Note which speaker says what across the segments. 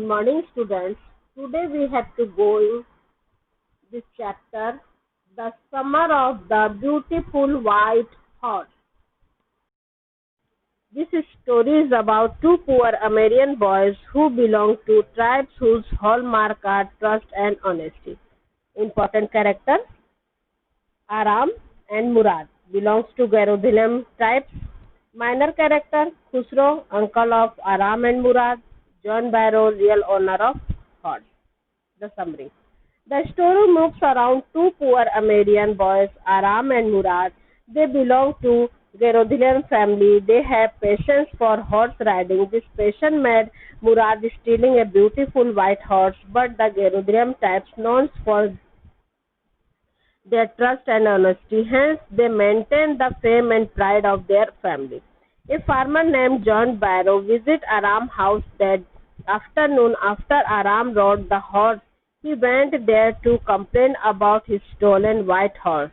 Speaker 1: morning, students. Today we have to go in this chapter, The Summer of the Beautiful White Horse. This story is about two poor American boys who belong to tribes whose hallmark are trust and honesty. Important characters Aram and Murad belongs to Garudhilam tribes. Minor character Khusro, uncle of Aram and Murad. John Barrow, real owner of horse. The summary. The story moves around two poor American boys, Aram and Murad. They belong to Gerodilian family. They have passions for horse riding. This passion made Murad stealing a beautiful white horse, but the Gerodilian types known for their trust and honesty. Hence, they maintain the fame and pride of their family. A farmer named John Barrow visited Aram's house that afternoon after Aram rode the horse. He went there to complain about his stolen white horse,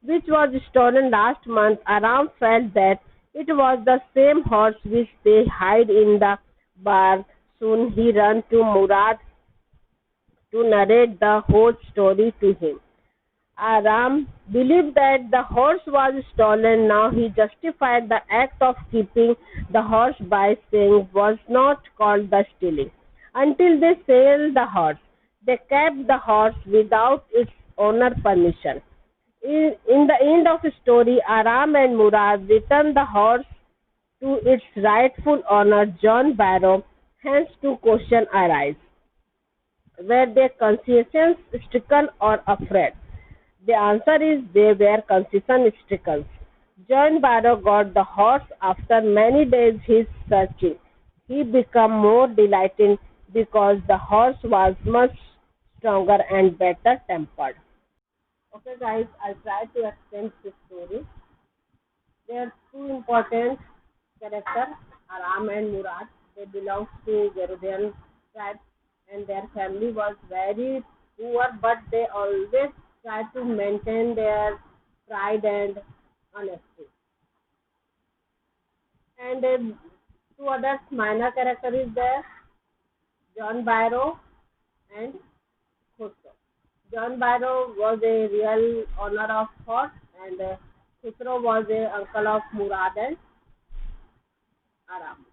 Speaker 1: which was stolen last month. Aram felt that it was the same horse which they hid in the barn. Soon he ran to Murad to narrate the whole story to him. Aram believed that the horse was stolen. Now he justified the act of keeping the horse by saying was not called the stealing. Until they sold the horse, they kept the horse without its owner permission. In the end of the story, Aram and Murad returned the horse to its rightful owner, John Barrow. Hence, two questions arise: were their consciences stricken or afraid? The answer is they were conscience stricken. John Barrow got the horse after many days his searching. He became more delighted because the horse was much stronger and better tempered. Okay guys, I'll try to explain this story. There are two important characters, Aram and Murad. They belong to Gerudian tribe and their family was very poor, but they always try to maintain their pride and honesty. And two other minor characters is there, John Barrow and Khusro. John Barrow was a real owner of horse and Khusro was a uncle of Murad and Aram.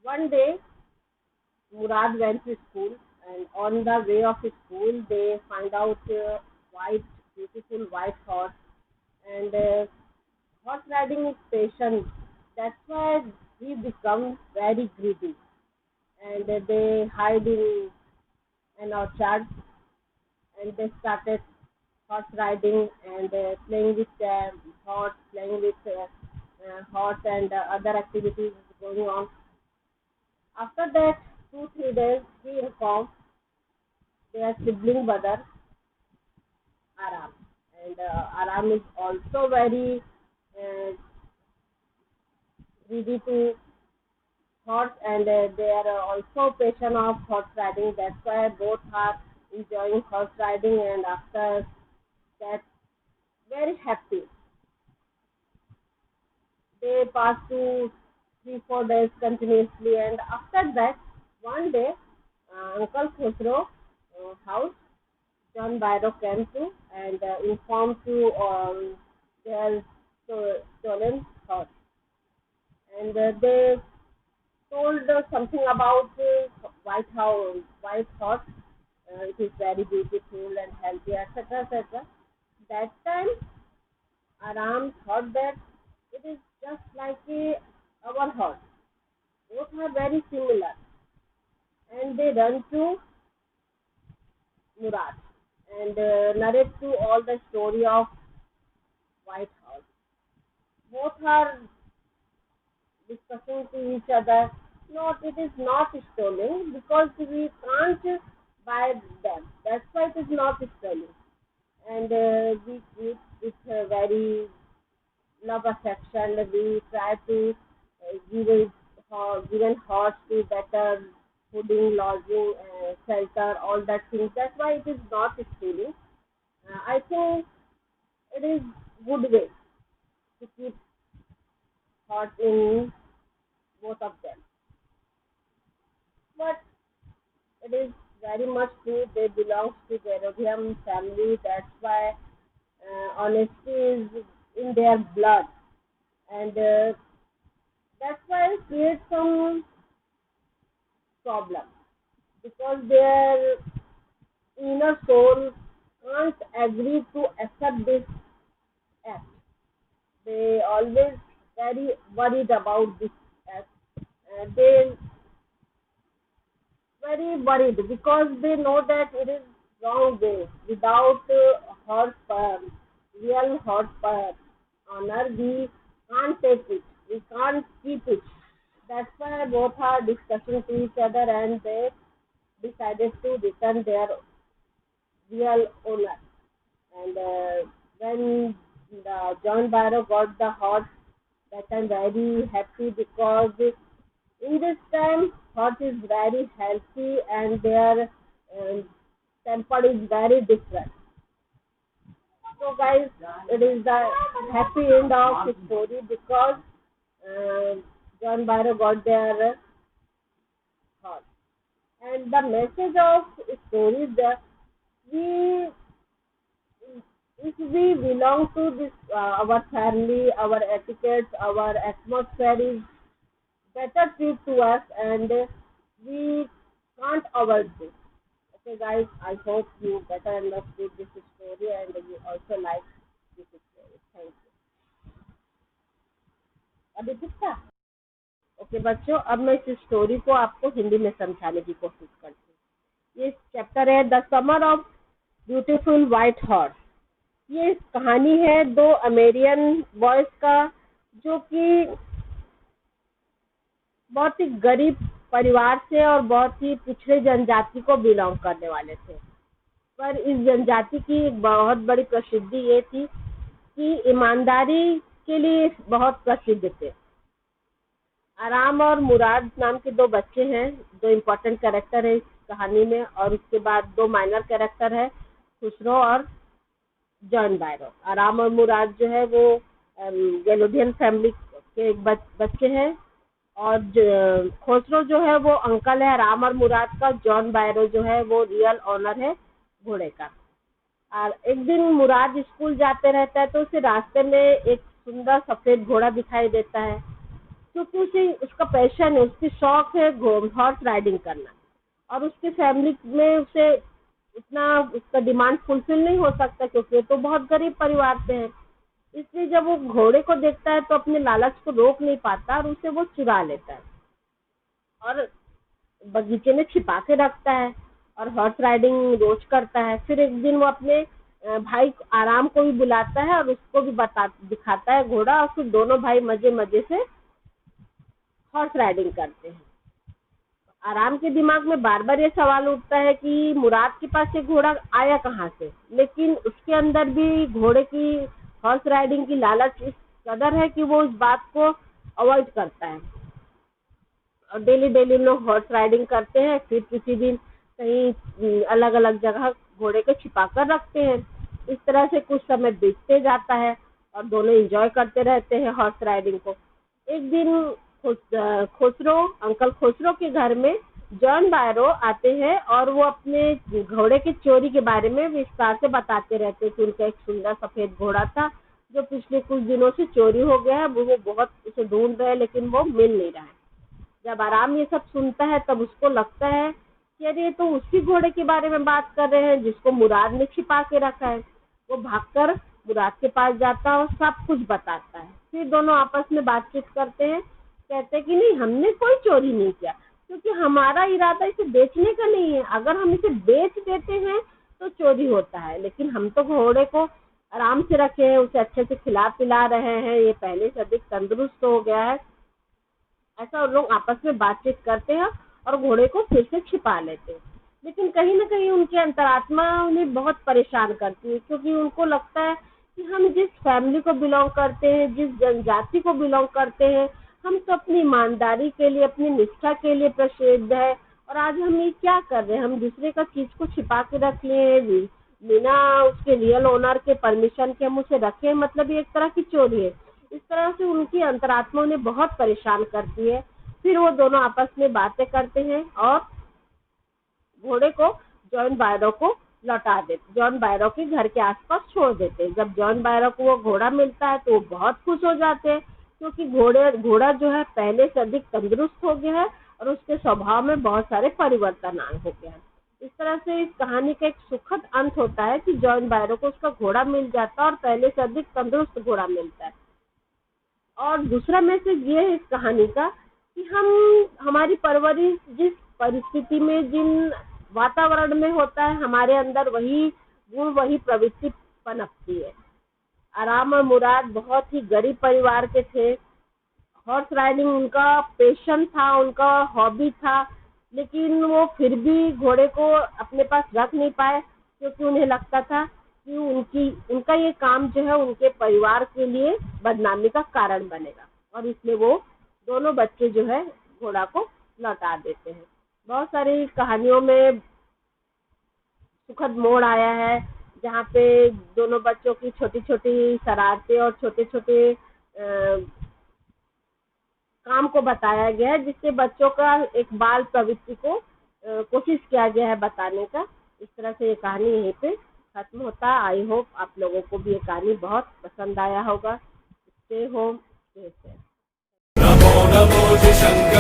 Speaker 1: One day, Murad went to school, and on the way of school, they find out white, beautiful white horse, and horse riding is passion. That's why he becomes very greedy, and they hide in an orchard, and they started horse riding and playing with horse, playing with horse, and other activities going on. After that, 2 3 days, he informed their sibling brother Aram, and Aram is also very uh, greedy to horse, and they are also passion of horse riding. That's why both are enjoying horse riding, and after that, very happy. They pass 2 3 4 days continuously, and after that, one day, Uncle Khosrow house John Barrow came to and informed to their stolen horse. And they told something about white horse. It is very beautiful and healthy, etc., etc. That time, Aram thought that it is just like our horse. Both are very similar, and they run to Murad and narrate to all the story of White Horse. Both are discussing to each other. No, it is not stolen because we can't buy them. That's why it is not stolen. And we keep with a very love affection. We try to given horse to better fooding, lodging, shelter, all that things. That's why it is not stealing. I think it is good way to keep horse in both of them. but it is very much true. They belong to the Herodian family. That's why honesty is in their blood, and that's why it creates some problem because their inner soul can't agree to accept this act. They always very worried about this act. They very worried because they know that it is wrong way. Without real honor, we can't take it. We can't keep it. That's why both are discussing to each other and they decided to return their real owner. And when John Barrow got the horse, that I'm very happy because in this time horse is very healthy and their temper is very different. So guys, it is the happy end of the story because uh, John Barrow got their horse. And the message of the story is that we if we belong to this our family, our etiquette, our atmosphere is better treat to us, and we can't avoid this. Okay, guys, I hope you better understood this story and you also like this story. Thank you. अभी ठीक था? Okay बच्चों, अब मैं इस story को आपको हिंदी में समझाने की कोशिश करती हूँ। ये चैप्टर है the summer of beautiful white horse. ये कहानी है दो अमेरिकन बॉयज का जो कि बहुत ही गरीब परिवार से और बहुत ही पिछड़े जनजाति को बिलोंग करने वाले थे। पर इस जनजाति की एक बहुत बड़ी प्रसिद्धि ये थी कि ईमानदारी के लिए बहुत प्रसिद्ध थे। आराम और मुराद नाम के दो बच्चे हैं, दो इम्पोर्टेंट कैरेक्टर है इस कहानी में, और उसके बाद दो माइनर कैरेक्टर है, खुसरो और जॉन बायरो। आराम और मुराद जो है वो गैलोडियन फैमिली के बच्चे हैं और खुसरो जो है वो अंकल है राम और मुराद का। जॉन बायरो जो है वो रियल ऑनर है घोड़े का। और एक दिन मुराद स्कूल जाते रहता है तो उसे रास्ते में एक सुंदर सफेद घोड़ा दिखाई देता है, क्योंकि उसे उसका पैशन है, उसकी शौक है हॉर्स राइडिंग करना, और उसकी फैमिली में उसे इतना उसका डिमांड फुलफिल नहीं हो सकता क्योंकि तो बहुत गरीब परिवार से है। इसलिए जब वो घोड़े को देखता है तो अपने लालच को रोक नहीं पाता और उसे वो चुरा लेता है और बगीचे में छिपा के रखता है और हॉर्स राइडिंग रोज करता है। फिर एक दिन वो अपने भाई आराम को भी बुलाता है और उसको भी दिखाता है घोड़ा, और फिर दोनों भाई मजे मजे से हॉर्स राइडिंग करते हैं। आराम के दिमाग में बार बार ये सवाल उठता है कि मुराद के पास ये घोड़ा आया कहाँ से, लेकिन उसके अंदर भी घोड़े की हॉर्स राइडिंग की लालच इस कदर है कि वो इस बात को अवॉइड करता है और डेली डेली लोग हॉर्स राइडिंग करते हैं। फिर किसी दिन कहीं अलग अलग जगह घोड़े को छिपा कर रखते हैं। इस तरह से कुछ समय बीतते जाता है और दोनों एंजॉय करते रहते हैं हॉर्स राइडिंग को। एक दिन अंकल खुसरो के घर में जॉन बायरो आते हैं और वो अपने घोड़े की चोरी के बारे में विस्तार से बताते रहते हैं कि उनका एक सुंदर सफेद घोड़ा था जो पिछले कुछ दिनों से चोरी हो गया है। वो बहुत उसे ढूंढ रहे हैं लेकिन वो मिल नहीं रहा है। जब आराम ये सब सुनता है तब उसको लगता है कि अरे ये तो उसी घोड़े के बारे में बात कर रहे हैं जिसको मुराद ने छिपा के रखा है। वो भागकर मुराद के पास जाता है और सब कुछ बताता है। फिर दोनों आपस में बातचीत करते हैं, कहते हैं कि नहीं, हमने कोई चोरी नहीं किया क्योंकि हमारा इरादा इसे बेचने का नहीं है। अगर हम इसे बेच देते हैं तो चोरी होता है, लेकिन हम तो घोड़े को आराम से रखे हैं, उसे अच्छे से खिला पिला रहे हैं, ये पहले से अधिक तंदुरुस्त हो गया है। ऐसा उन लोग आपस में बातचीत करते हैं और घोड़े को फिर से छिपा लेते हैं। लेकिन कहीं ना कहीं उनकी अंतरात्मा उन्हें बहुत परेशान करती है क्योंकि उनको लगता है कि हम जिस फैमिली को बिलोंग करते हैं, जिस जनजाति को बिलोंग करते हैं, हम तो अपनी ईमानदारी के लिए, अपनी निष्ठा के लिए प्रसिद्ध है, और आज हम ये क्या कर रहे हैं, हम दूसरे का चीज को छिपा के रख लिए बिना उसके रियल ओनर के परमिशन के हम उसे रखे, मतलब ये एक तरह की चोरी है। इस तरह से उनकी अंतरात्मा उन्हें बहुत परेशान करती है। फिर वो दोनों आपस में बातें करते हैं और घोड़े को जॉन बायरो को लौटा देते, जॉन बायरो के घर के आसपास छोड़ देते हैं। जब जॉन बायरो को वो घोड़ा मिलता है तो वो बहुत खुश हो जाते हैं, क्योंकि घोड़ा जो है पहले से अधिक तंदुरुस्त हो गया है और उसके स्वभाव में बहुत सारे परिवर्तन आए हो गए हैं। इस तरह से इस कहानी का एक सुखद अंत होता है कि जॉन बायरो को उसका घोड़ा मिल जाता है और पहले से अधिक तंदुरुस्त घोड़ा मिलता है। और दूसरा मैसेज ये है इस कहानी का कि हमारी परवरिश जिस परिस्थिति में, जिन वातावरण में होता है, हमारे अंदर वही गुण, वही प्रवृत्ति पनपती है। आराम और मुराद बहुत ही गरीब परिवार के थे। हॉर्स राइडिंग उनका पैशन था, उनका हॉबी था, लेकिन वो फिर भी घोड़े को अपने पास रख नहीं पाए, क्योंकि उन्हें लगता था कि उनका ये काम जो है उनके परिवार के लिए बदनामी का कारण बनेगा, और इसलिए वो दोनों बच्चे जो है घोड़ा को लौटा देते हैं। बहुत सारी कहानियों में सुखद मोड़ आया है, जहाँ पे दोनों बच्चों की छोटी छोटी शरारतें और छोटे छोटे काम को बताया गया है, जिससे बच्चों का एक बाल प्रवृत्ति को कोशिश किया गया है बताने का। इस तरह से ये कहानी यहीं पे खत्म होता है। आई होप आप लोगों को भी ये कहानी बहुत पसंद आया होगा। Stay home, stay safe.
Speaker 2: Namo Namo जय शंकर।